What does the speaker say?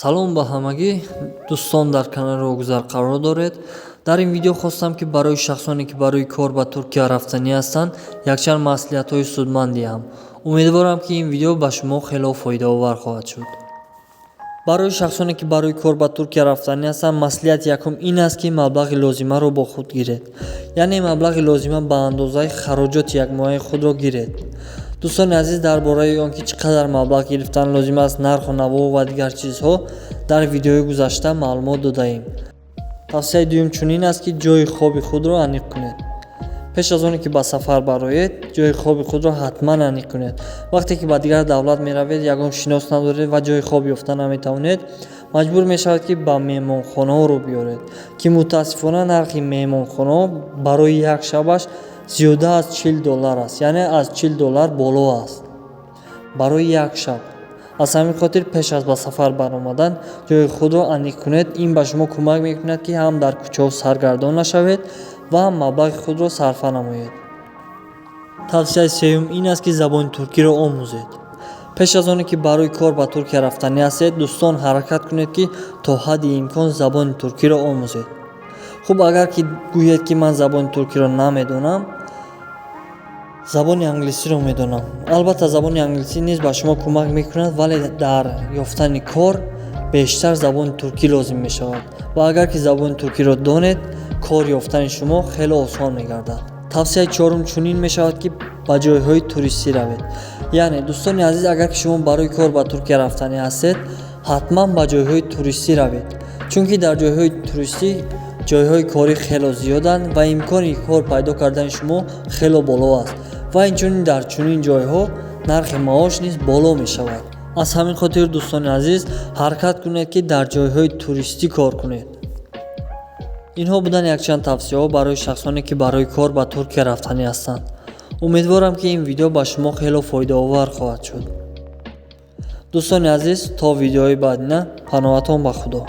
салом ба ҳамагӣ дӯстон дар канали Огузар қарор доред. дар ин видео хостам ки барои шахсоне ки барои кор ба Туркия рафтанӣ ҳастанд якчанд маслиҳатҳои судманд диҳам. умедворам ки ин видео ба шумо хело фоидаовар хоҳад шуд. барои шахсоне ки барои кор ба Туркия рафтанӣ ҳастанд маслиҳати якум ин аст ки маблағи лозимаро бо худ гиред. яъне маблағи лозима ба андозаи хароҷоти якмоҳаи худро гиред. дӯстони азиз, дар бораи он ки чӣ қадар маблағ гирифтан лозим аст, нарху наво ва дигар чизҳо дар видеои гузашта маълумот додаем. тавсияи дуюм чунин аст ки ҷойи хоби худро аниқ кунед. пеш аз оне ки ба сафар бароед, ҷойи хоби худро ҳатман аниқ кунед. вақте ки ба дигар давлат меравед, ягон шинос надоред ва ҷойи хоб ёфта наметавонед, маҷбур мешавед ки ба меҳмонхонаҳо рӯ биёред, ки мутаассифона нархи меҳмонхонаҳо барои як шабаш зиёда аз $40 аст, яъне аз $40 боло аст барои як шаб. аз ҳамин хотир пеш аз ба сафар баромадан ҷойи худро аниқ кунед. ин ба шумо кӯмак мекунад ки ҳам дар кӯчаҳо саргардон нашавед ва ҳам маблағи худро сарфа намоед. тавсияи сеюм ин аст ки забони туркиро омӯзед. пеш аз оне ки барои кор ба Туркия рафтанӣ ҳастед, дӯстон ҳаракат кунед ки то ҳадди имкон забони туркиро омӯзед. хуб, агар ки гӯед ки ман забони туркиро намедонам, забони англисиро медонам. албатта забони англисӣ низ ба шумо кӯмак мекунад, вале дар ёфтани кор бештар забони туркӣ лозим мешавад ва агар ки забони туркиро донед, кор ёфтани шумо хеле осон мегардад. тавсияи чорум чунин мешавад ки ба ҷойҳои туристӣ равед. яъне дӯстони азиз, агар ки шумо барои кор ба Туркия рафтанӣ ҳастед, ҳатман ба ҷойҳои туристӣ равед, чунки дар ҷойҳои туристӣ ҷойҳои корӣ хело зиёданд ва имкони кор пайдо кардани шумо хело боло аст ва инчунин дар чунин ҷойҳо нархи маош низ боло мешавад. аз ҳамин хотир дӯстони азиз, ҳаракат кунед ки дар ҷойҳои туристӣ кор кунед. инҳо буданд якчанд тавсияҳо барои шахсоне ки барои кор ба Туркия рафтанӣ ҳастанд. умедворам ки ин видео ба шумо хело фоидаовар хоҳад шуд. дӯстони азиз, то видеои баъдина, паноҳатон ба худо.